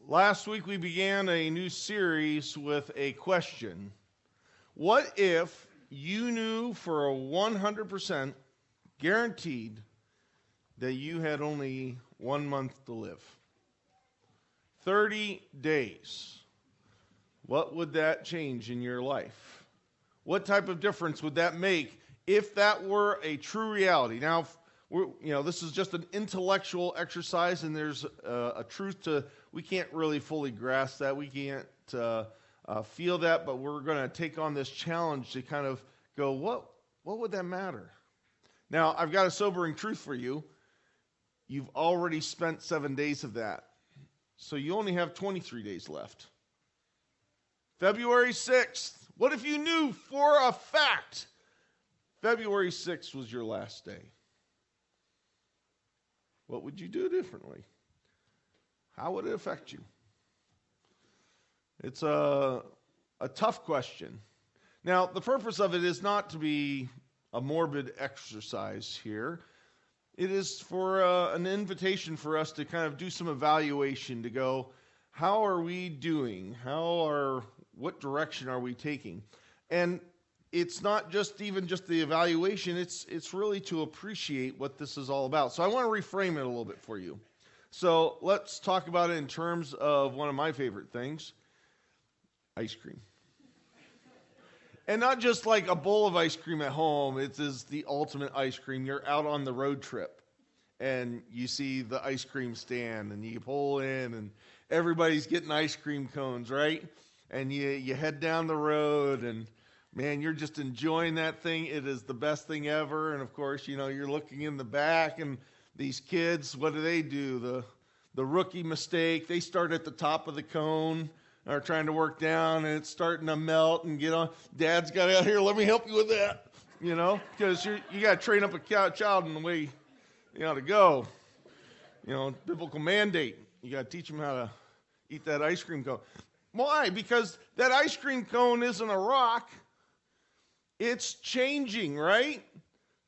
Last week we began a new series with a question. What if you knew for a 100% guaranteed that you had only 1 month to live? 30 days. What would that change in your life? What type of difference would that make if that were a true reality? Now, this is just an intellectual exercise, and there's a truth to, we can't really fully grasp that. We can't feel that, but we're going to take on this challenge to kind of go, what would that matter? Now, I've got a sobering truth for you. You've already spent 7 days of that, so you only have 23 days left. February 6th. What if you knew for a fact February 6th was your last day? What would you do differently? How would it affect you? It's a tough question. Now, the purpose of it is not to be a morbid exercise here. It is for an invitation for us to kind of do some evaluation, to go, how are we doing? What direction are we taking? And it's not just the evaluation, it's really to appreciate what this is all about. So I want to reframe it a little bit for you. So let's talk about it in terms of one of my favorite things, ice cream. And not just like a bowl of ice cream at home, it is the ultimate ice cream. You're out on the road trip and you see the ice cream stand and you pull in and everybody's getting ice cream cones, right? And you head down the road and man, you're just enjoying that thing. It is the best thing ever. And of course, you're looking in the back and these kids, what do? The rookie mistake. They start at the top of the cone, are trying to work down, and it's starting to melt and get on. Dad's got out here, let me help you with that, because you got to train up a child in the way you ought to go. Biblical mandate. You got to teach them how to eat that ice cream cone. Why? Because that ice cream cone isn't a rock. It's changing, right?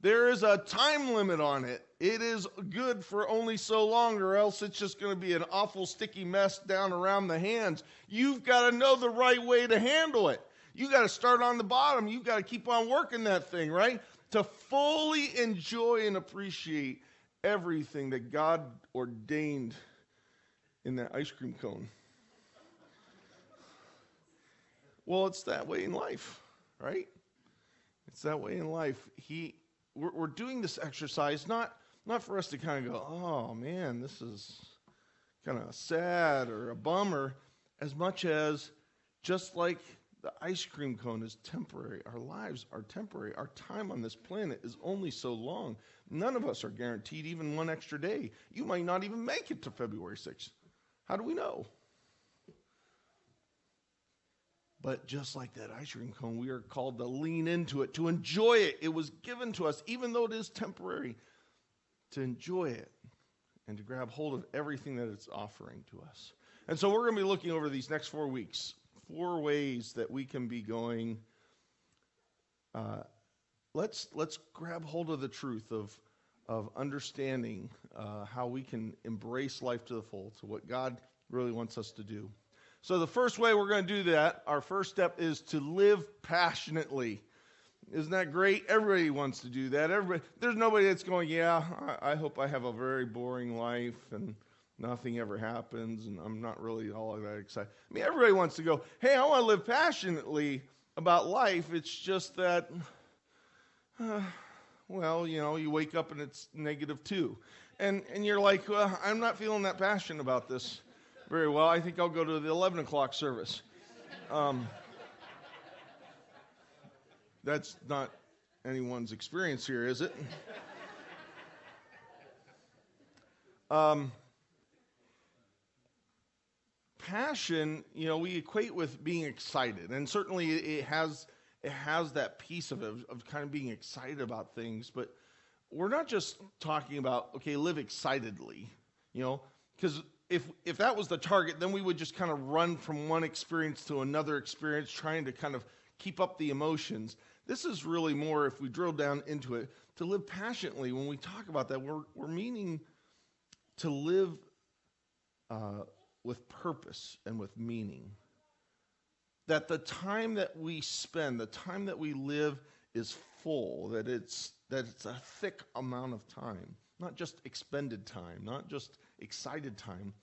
There is a time limit on it. It is good for only so long, or else it's just going to be an awful sticky mess down around the hands. You've got to know the right way to handle it. You got to start on the bottom. You've got to keep on working that thing, right? To fully enjoy and appreciate everything that God ordained in that ice cream cone. Well, it's that way in life, right? It's that way in life. We're doing this exercise not for us to kind of go, oh man, this is kind of sad or a bummer, as much as just like the ice cream cone is temporary. Our lives are temporary. Our time on this planet is only so long. None of us are guaranteed even one extra day. You might not even make it to February 6th. How do we know? But just like that ice cream cone, we are called to lean into it, to enjoy it. It was given to us, even though it is temporary, to enjoy it and to grab hold of everything that it's offering to us. And so we're going to be looking over these next 4 weeks, 4 ways that we can be going. Let's grab hold of the truth of understanding how we can embrace life to the full, to what God really wants us to do. So the first way we're going to do that, our first step, is to live passionately. Isn't that great? Everybody wants to do that. There's nobody that's going, yeah, I hope I have a very boring life and nothing ever happens and I'm not really all that excited. I mean, everybody wants to go, hey, I want to live passionately about life. It's just that, you wake up and it's -2. And you're like, well, I'm not feeling that passionate about this very well. I think I'll go to the 11 o'clock service. That's not anyone's experience here, is it? Passion, we equate with being excited. And certainly it has that piece of it, of kind of being excited about things. But we're not just talking about, okay, live excitedly, because if that was the target, then we would just kind of run from one experience to another experience, trying to kind of keep up the emotions. This is really more, if we drill down into it, to live passionately. When we talk about that, we're meaning to live with purpose and with meaning. That the time that we spend, the time that we live is full, that it's a thick amount of time. Not just expended time, not just excited time,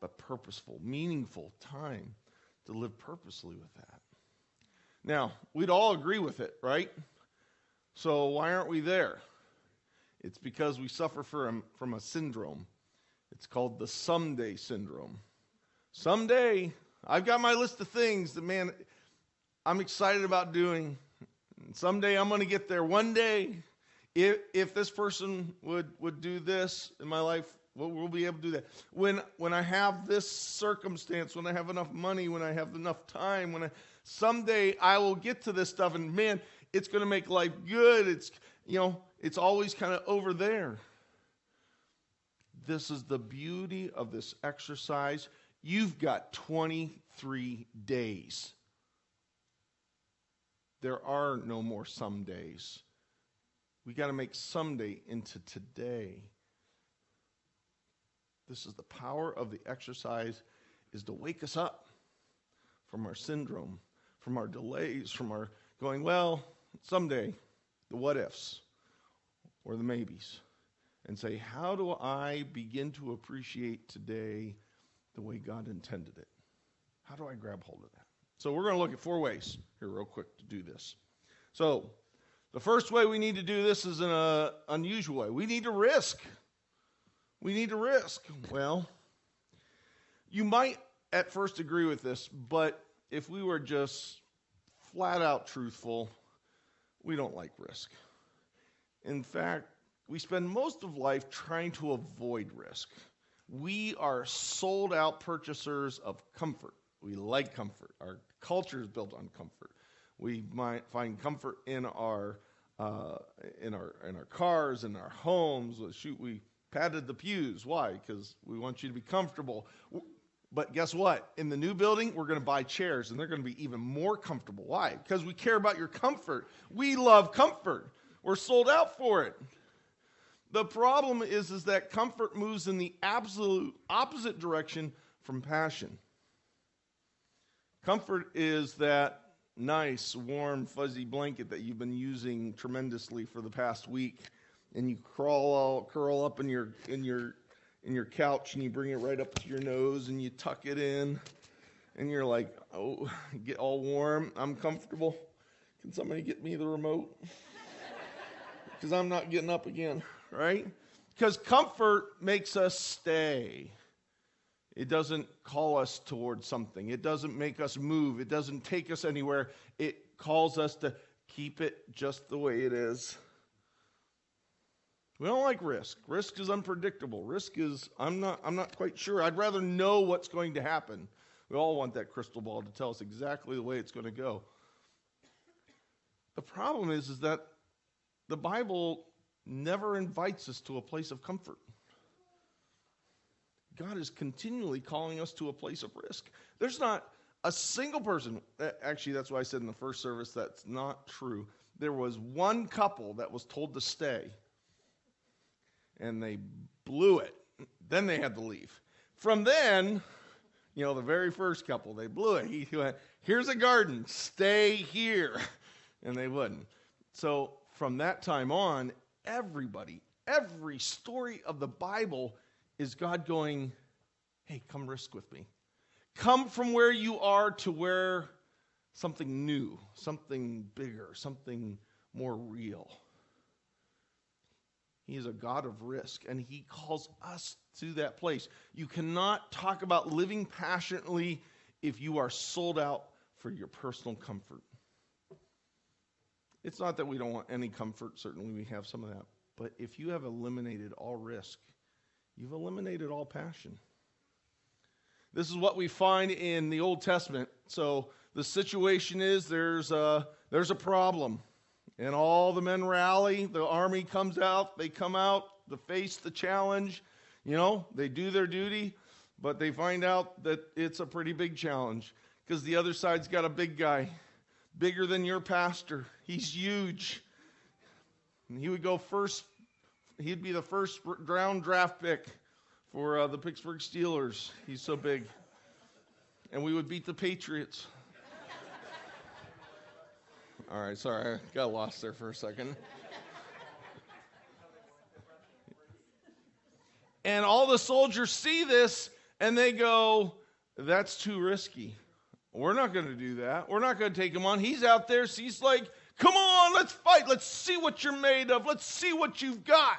but purposeful, meaningful time to live purposely with that. Now, we'd all agree with it, right? So why aren't we there? It's because we suffer from a syndrome. It's called the someday syndrome. Someday, I've got my list of things that, man, I'm excited about doing. And someday I'm going to get there. One day, if this person would do this in my life, we'll be able to do that. When I have this circumstance, when I have enough money, when I have enough time, someday I will get to this stuff, and man, it's going to make life good. It's always kind of over there. This is the beauty of this exercise. You've got 23 days. There are no more some days. We got to make someday into today. This is the power of the exercise, is to wake us up from our syndrome, from our delays, from our going, well, someday, the what ifs or the maybes, and say, how do I begin to appreciate today the way God intended it? How do I grab hold of that? So we're going to look at 4 ways here real quick to do this. So the first way we need to do this is in an unusual way. We need to risk. We need to risk. Well, you might at first agree with this, but if we were just flat out truthful, we don't like risk. In fact, we spend most of life trying to avoid risk. We are sold out purchasers of comfort. We like comfort. Our culture is built on comfort. We might find comfort in our cars, in our homes. Shoot, we padded the pews. Why? Because we want you to be comfortable. But guess what? In the new building, we're going to buy chairs, and they're going to be even more comfortable. Why? Because we care about your comfort. We love comfort. We're sold out for it. The problem is that comfort moves in the absolute opposite direction from passion. Comfort is that nice, warm, fuzzy blanket that you've been using tremendously for the past week, and you curl up in your couch, and you bring it right up to your nose, and you tuck it in, and you're like, oh, get all warm. I'm comfortable. Can somebody get me the remote? Because I'm not getting up again, right? Because comfort makes us stay. It doesn't call us towards something. It doesn't make us move. It doesn't take us anywhere. It calls us to keep it just the way it is. We don't like risk. Risk is unpredictable. Risk is, I'm not quite sure. I'd rather know what's going to happen. We all want that crystal ball to tell us exactly the way it's going to go. The problem is that the Bible never invites us to a place of comfort. God is continually calling us to a place of risk. There's not a single person, actually that's what I said in the first service, that's not true. There was one couple that was told to stay, and they blew it. Then they had to leave. From then, the very first couple, they blew it. He went, here's a garden, stay here. And they wouldn't. So from that time on, every story of the Bible is God going, hey, come risk with me. Come from where you are to where something new, something bigger, something more real. He is a God of risk, and he calls us to that place. You cannot talk about living passionately if you are sold out for your personal comfort. It's not that we don't want any comfort. Certainly we have some of that. But if you have eliminated all risk, you've eliminated all passion. This is what we find in the Old Testament. So the situation is there's a problem. And all the men rally. The army comes out. They come out to face the challenge. They do their duty. But they find out that it's a pretty big challenge. Because the other side's got a big guy. Bigger than your pastor. He's huge. And he would go first. He'd be the first round draft pick for the Pittsburgh Steelers. He's so big. and we would beat the Patriots. All right, sorry, I got lost there for a second. And all the soldiers see this, and they go, that's too risky. We're not going to do that. We're not going to take him on. He's out there, so he's like, come on, let's fight. Let's see what you're made of. Let's see what you've got.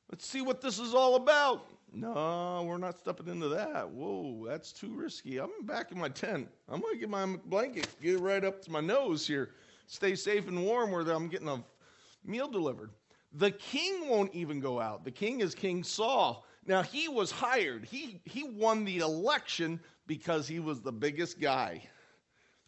Let's see what this is all about. No, we're not stepping into that. Whoa, that's too risky. I'm back in my tent. I'm going to get my blanket, get it right up to my nose here. Stay safe and warm where I'm getting a meal delivered. The king won't even go out. The king is King Saul. Now, he was hired. He won the election because he was the biggest guy.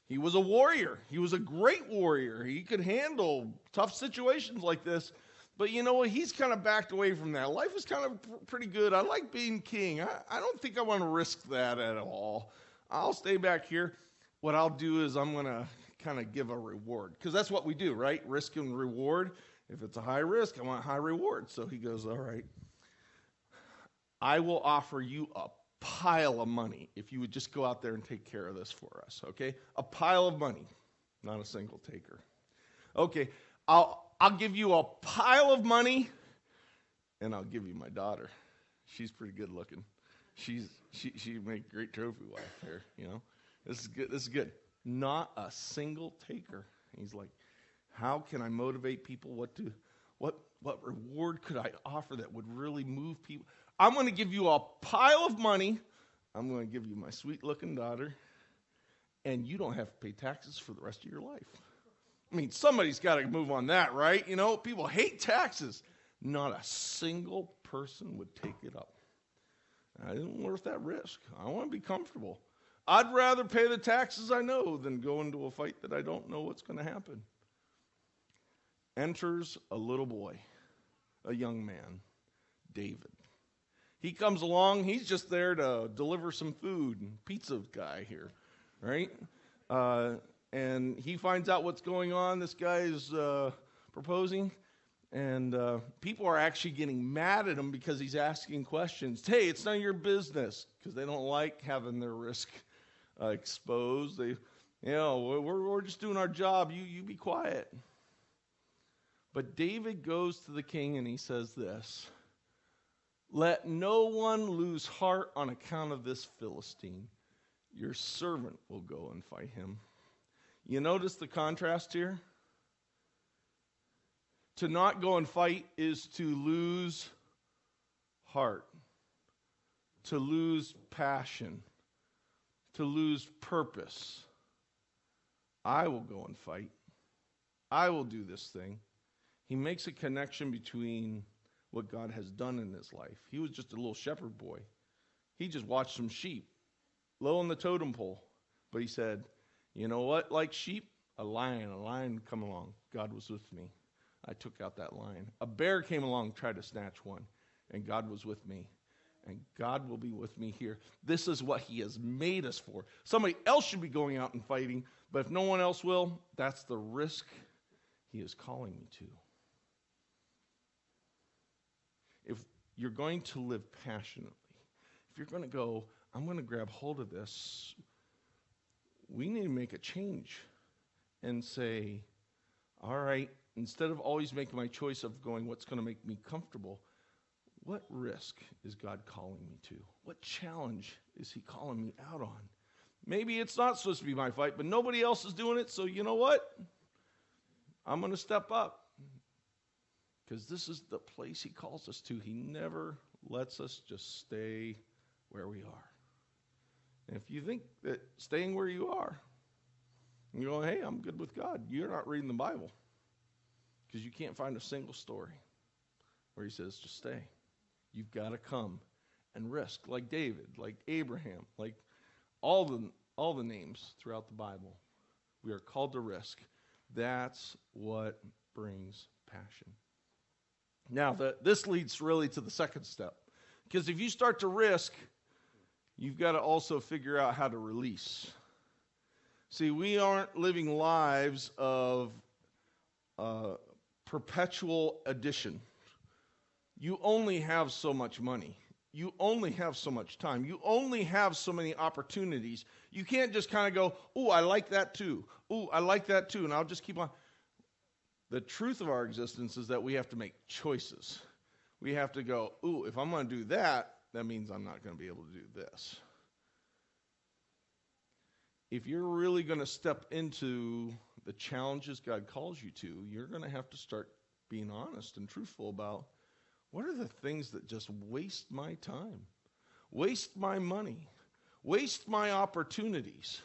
He was a warrior. He was a great warrior. He could handle tough situations like this. But you know what? He's kind of backed away from that. Life is kind of pretty good. I like being king. I don't think I want to risk that at all. I'll stay back here. What I'll do is I'm going to kind of give a reward. Because that's what we do, right? Risk and reward. If it's a high risk, I want high reward. So he goes, all right, I will offer you a pile of money if you would just go out there and take care of this for us, okay? A pile of money, not a single taker. Okay, I'll give you a pile of money, and I'll give you my daughter. She's pretty good looking. She make a great trophy wife here, you know. This is good. Not a single taker. He's like, how can I motivate people? What reward could I offer that would really move people? I'm going to give you a pile of money. I'm going to give you my sweet-looking daughter, and you don't have to pay taxes for the rest of your life. I mean, somebody's got to move on that, right? You know, people hate taxes. Not a single person would take it up. I didn't worth that risk. I want to be comfortable. I'd rather pay the taxes I know than go into a fight that I don't know what's going to happen. Enters a little boy, a young man, David. He comes along. He's just there to deliver some food. Pizza guy here, right? And he finds out what's going on. This guy is proposing. And people are actually getting mad at him because he's asking questions. Hey, it's none of your business, because they don't like having their risk exposed. We're just doing our job. You be quiet. But David goes to the king and he says this, let no one lose heart on account of this Philistine. Your servant will go and fight him. You notice the contrast here? To not go and fight is to lose heart, to lose passion, to lose purpose. I will go and fight. I will do this thing. He makes a connection between what God has done in his life. He was just a little shepherd boy. He just watched some sheep, low on the totem pole. But he said, you know what? Like sheep, a lion come along. God was with me. I took out that lion. A bear came along, tried to snatch one, and God was with me. And God will be with me here. This is what he has made us for. Somebody else should be going out and fighting, but if no one else will, that's the risk he is calling me to. If you're going to live passionately, if you're going to go, I'm going to grab hold of this, we need to make a change and say, all right, instead of always making my choice of going, what's going to make me comfortable, what risk is God calling me to? What challenge is he calling me out on? Maybe it's not supposed to be my fight, but nobody else is doing it, so you know what? I'm going to step up. Because this is the place he calls us to. He never lets us just stay where we are. And if you think that staying where you are, and you go, hey, I'm good with God, you're not reading the Bible. Because you can't find a single story where he says, just stay. You've got to come and risk, like David, like Abraham, like all the names throughout the Bible. We are called to risk. That's what brings passion. Now, this leads really to the second step. Because if you start to risk, you've got to also figure out how to release. See, we aren't living lives of perpetual addition. You only have so much money. you only have so much time. You only have so many opportunities. You can't just kind of go, oh, I like that too. Oh, I like that too. And I'll just keep on. The truth of our existence is that we have to make choices. We have to go, ooh, if I'm going to do that, that means I'm not going to be able to do this. If you're really going to step into the challenges God calls you to, you're going to have to start being honest and truthful about what are the things that just waste my time, waste my money, waste my opportunities.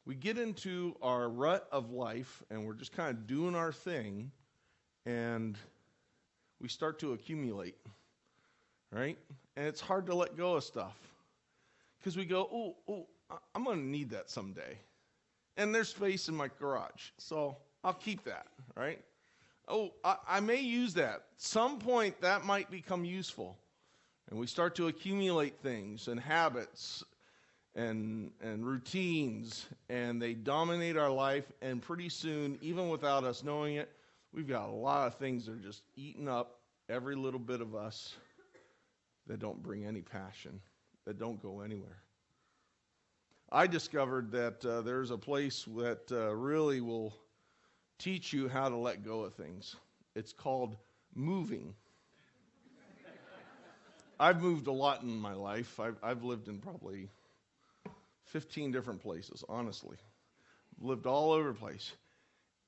We get into our rut of life and we're just kind of doing our thing and we start to accumulate, right? And it's hard to let go of stuff because we go, oh, I'm going to need that someday. And there's space in my garage, so I'll keep that, right? Oh, I may use that. Some point that might become useful. And we start to accumulate things and habits and routines, and they dominate our life, and pretty soon, even without us knowing it, we've got a lot of things that are just eating up every little bit of us that don't bring any passion, that don't go anywhere. I discovered that there's a place that really will teach you how to let go of things. It's called moving. I've moved a lot in my life. I've lived in probably 15 different places, honestly. Lived all over the place.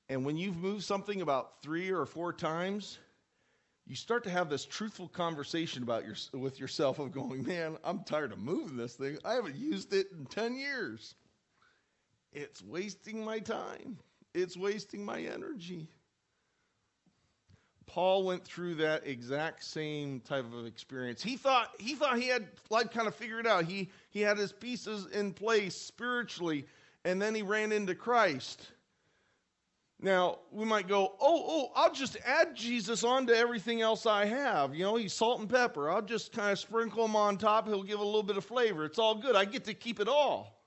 And when you've moved something about 3 or 4 times, you start to have this truthful conversation with yourself of going, man, I'm tired of moving this thing. I haven't used it in 10 years. It's wasting my time. It's wasting my energy. Paul went through that exact same type of experience. He thought he had life kind of figured out. He had his pieces in place spiritually, and then he ran into Christ. Now, we might go, I'll just add Jesus onto everything else I have. You know, he's salt and pepper. I'll just kind of sprinkle him on top. He'll give a little bit of flavor. It's all good. I get to keep it all.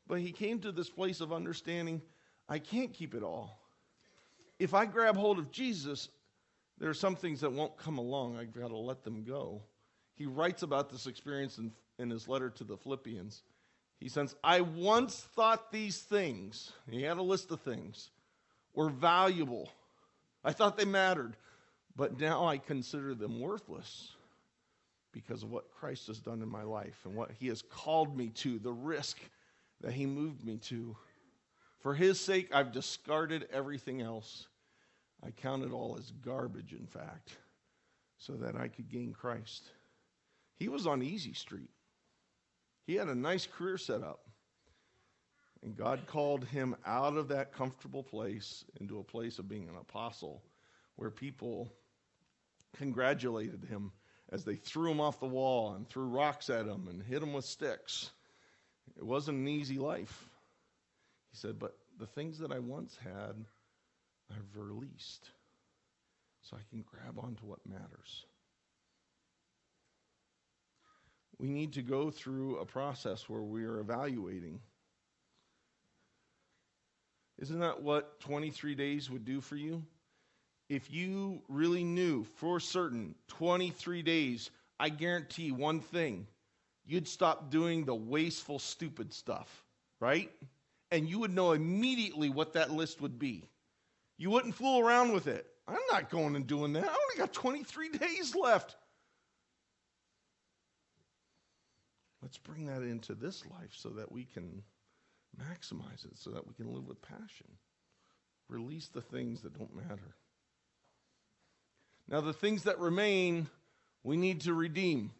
But he came to this place of understanding, I can't keep it all. If I grab hold of Jesus, there are some things that won't come along. I've got to let them go. He writes about this experience in his letter to the Philippians. He says, I once thought these things, he had a list of things, were valuable. I thought they mattered. But now I consider them worthless because of what Christ has done in my life and what he has called me to, the risk that he moved me to. For his sake, I've discarded everything else. I count it all as garbage, in fact, so that I could gain Christ. He was on easy street. He had a nice career set up. And God called him out of that comfortable place into a place of being an apostle where people congratulated him as they threw him off the wall and threw rocks at him and hit him with sticks. It wasn't an easy life. He said, but the things that I once had, I've released so I can grab onto what matters. We need to go through a process where we are evaluating. Isn't that what 23 days would do for you? If you really knew for certain 23 days, I guarantee one thing, you'd stop doing the wasteful, stupid stuff, right? And you would know immediately what that list would be. You wouldn't fool around with it. I'm not going and doing that. I only got 23 days left. Let's bring that into this life so that we can maximize it, so that we can live with passion. Release the things that don't matter. Now, the things that remain, we need to redeem.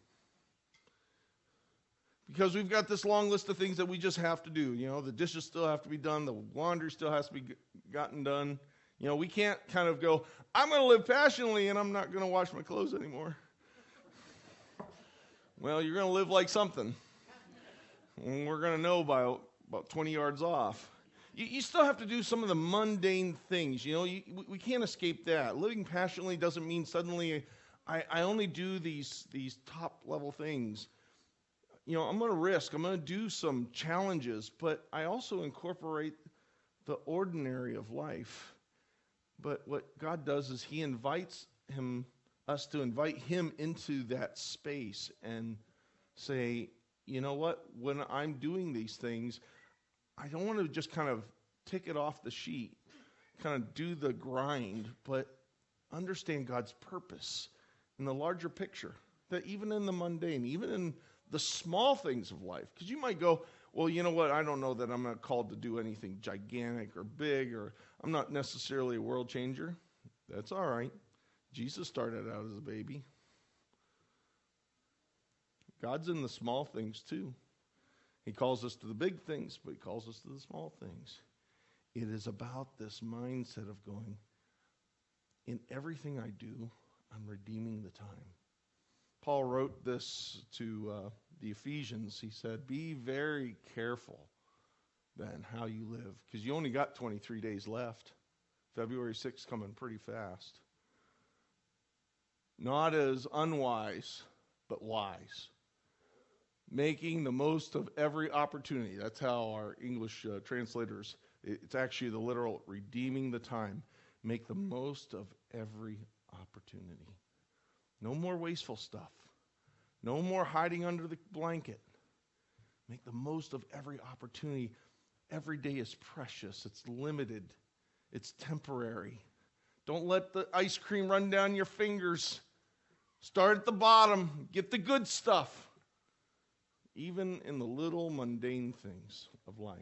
Because we've got this long list of things that we just have to do. You know, the dishes still have to be done. The laundry still has to be gotten done. You know, we can't kind of go, I'm going to live passionately and I'm not going to wash my clothes anymore. Well, you're going to live like something. And we're going to know by about 20 yards off. You still have to do some of the mundane things. You know, we can't escape that. Living passionately doesn't mean suddenly I only do these top level things. You know, I'm going to risk. I'm going to do some challenges, but I also incorporate the ordinary of life. But what God does is he invites us to invite him into that space and say, you know what, when I'm doing these things, I don't want to just kind of tick it off the sheet, kind of do the grind, but understand God's purpose in the larger picture. That even in the mundane, even in the small things of life, because you might go, well, you know what, I don't know that I'm not called to do anything gigantic or big, or I'm not necessarily a world changer. That's all right. Jesus started out as a baby. God's in the small things too. He calls us to the big things, but he calls us to the small things. It is about this mindset of going, in everything I do, I'm redeeming the time. Paul wrote this to the Ephesians. He said, be very careful then how you live, because you only got 23 days left. February 6th coming pretty fast. Not as unwise, but wise. Making the most of every opportunity. That's how our English translators, it's actually the literal, redeeming the time. Make the most of every opportunity. No more wasteful stuff. No more hiding under the blanket. Make the most of every opportunity. Every day is precious. It's limited. It's temporary. Don't let the ice cream run down your fingers. Start at the bottom. Get the good stuff. Even in the little mundane things of life.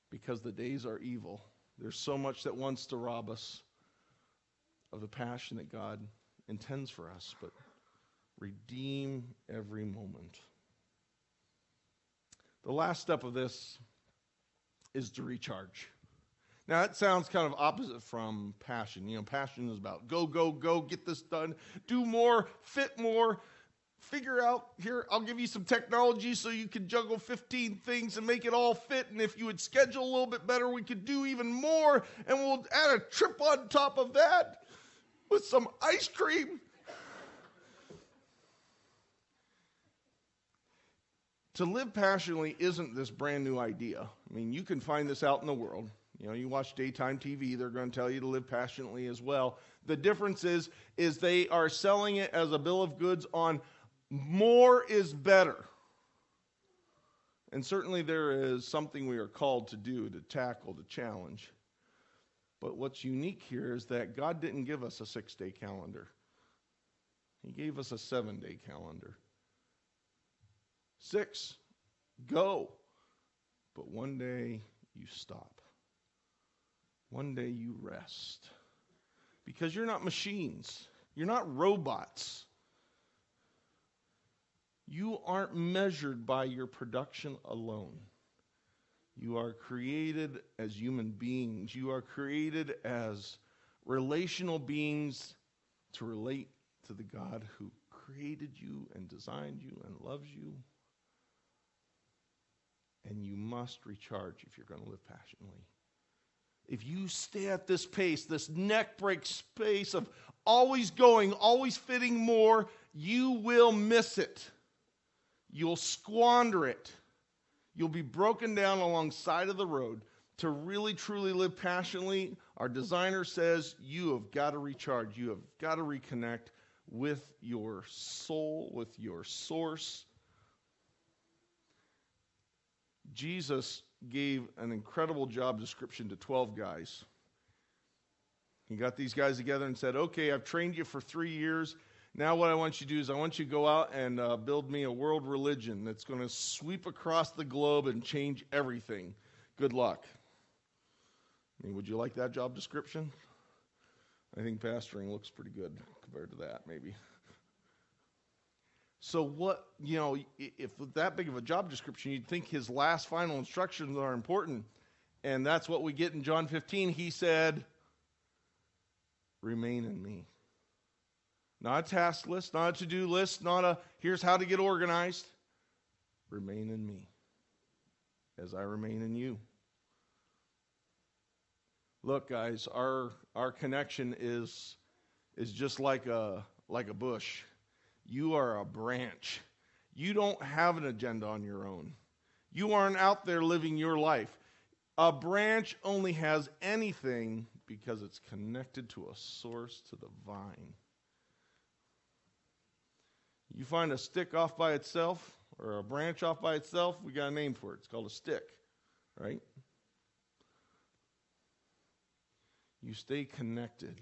Because the days are evil. There's so much that wants to rob us of the passion that God intends for us, but redeem every moment. The last step of this is to recharge. Now, that sounds kind of opposite from passion. You know, passion is about go, go, go, get this done, do more, fit more, figure out, here, I'll give you some technology so you can juggle 15 things and make it all fit. And if you would schedule a little bit better, we could do even more. And we'll add a trip on top of that with some ice cream. To live passionately isn't this brand new idea. I mean, you can find this out in the world. You know, you watch daytime TV, they're going to tell you to live passionately as well. The difference is they are selling it as a bill of goods on more is better. And certainly there is something we are called to do, to tackle, to challenge. But what's unique here is that God didn't give us a 6-day calendar. He gave us a 7-day calendar. 6, go. But one day you stop. One day you rest. Because you're not machines. You're not robots. You aren't measured by your production alone. You are created as human beings. You are created as relational beings to relate to the God who created you and designed you and loves you. And you must recharge if you're going to live passionately. If you stay at this pace, this neck break pace of always going, always fitting more, you will miss it. You'll squander it. You'll be broken down alongside of the road. To really, truly live passionately, our designer says you have got to recharge. You have got to reconnect with your soul, with your source. Jesus gave an incredible job description to 12 guys. He got these guys together and said, okay, I've trained you for 3 years. Now what I want you to do is I want you to go out and build me a world religion that's going to sweep across the globe and change everything. Good luck. I mean, would you like that job description? I think pastoring looks pretty good compared to that, maybe. So what, you know, if with that big of a job description, you'd think his last final instructions are important. And that's what we get in John 15. He said, remain in me. Not a task list, not a to-do list, not a here's how to get organized. Remain in me as I remain in you. Look, guys, our connection is just like a bush. You are a branch. You don't have an agenda on your own. You aren't out there living your life. A branch only has anything because it's connected to a source, to the vine. You find a stick off by itself or a branch off by itself, we got a name for it. It's called a stick, right? You stay connected.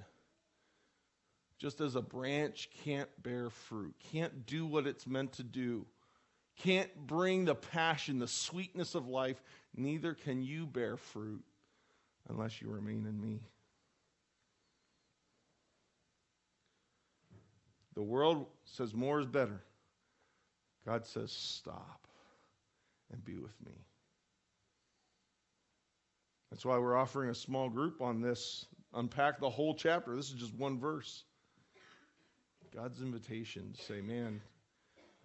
Just as a branch can't bear fruit, can't do what it's meant to do, can't bring the passion, the sweetness of life, neither can you bear fruit unless you remain in me. The world says more is better. God says stop and be with me. That's why we're offering a small group on this. Unpack the whole chapter. This is just one verse. God's invitation to say, man,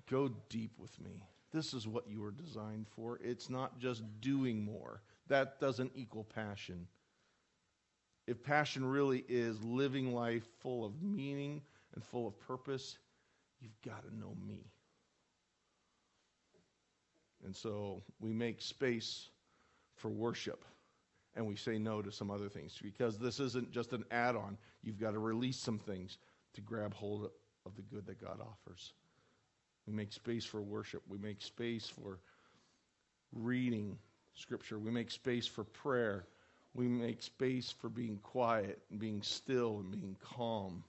go deep with me. This is what you were designed for. It's not just doing more. That doesn't equal passion. If passion really is living life full of meaning and full of purpose, you've got to know me. And so we make space for worship, and we say no to some other things, because this isn't just an add-on. You've got to release some things to grab hold of the good that God offers. We make space for worship. We make space for reading Scripture. We make space for prayer. We make space for being quiet and being still and being calm,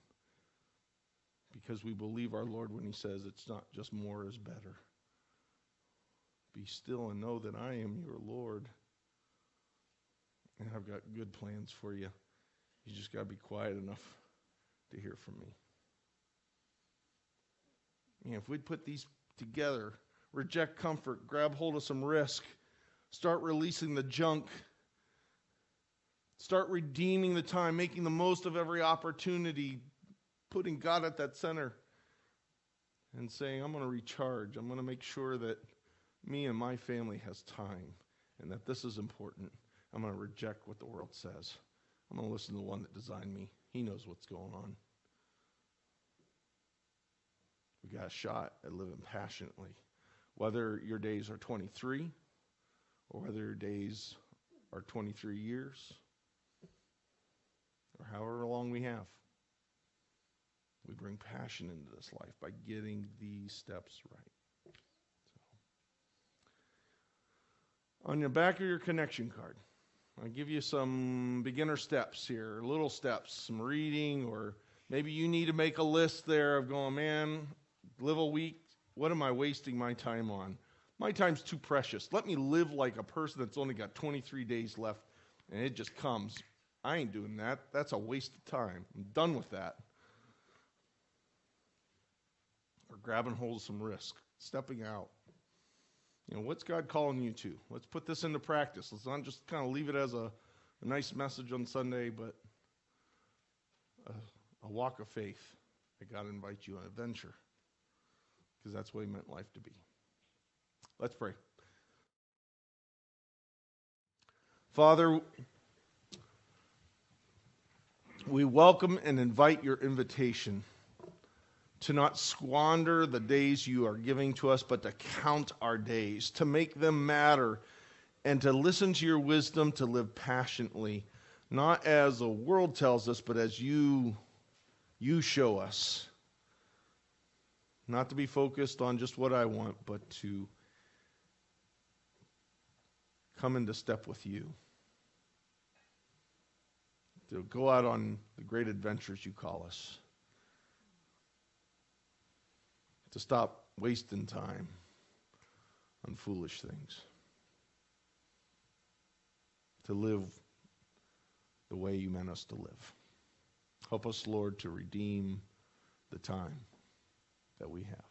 because we believe our Lord when he says it's not just more is better. Be still and know that I am your Lord, and I've got good plans for you. You just got to be quiet enough to hear from me. And if we'd put these together, reject comfort, grab hold of some risk, start releasing the junk, start redeeming the time, making the most of every opportunity, putting God at that center, and saying, I'm going to recharge. I'm going to make sure that me and my family has time, and that this is important. I'm going to reject what the world says. I'm going to listen to the one that designed me. He knows what's going on. We got a shot at living passionately. Whether your days are 23 or whether your days are 23 years or however long we have, we bring passion into this life by getting these steps right. So, on the back of your connection card, I'll give you some beginner steps here, little steps, some reading, or maybe you need to make a list there of going, man, live a week. What am I wasting my time on? My time's too precious. Let me live like a person that's only got 23 days left, and it just comes. I ain't doing that. That's a waste of time. I'm done with that. Or grabbing hold of some risk, stepping out. You know, what's God calling you to? Let's put this into practice. Let's not just kind of leave it as a nice message on Sunday, but a walk of faith that God invites you on an adventure, because that's what he meant life to be. Let's pray. Father, we welcome and invite your invitation to not squander the days you are giving to us, but to count our days, to make them matter, and to listen to your wisdom, to live passionately, not as the world tells us, but as you show us. Not to be focused on just what I want, but to come into step with you. To go out on the great adventures you call us. To stop wasting time on foolish things. To live the way you meant us to live. Help us, Lord, to redeem the time that we have.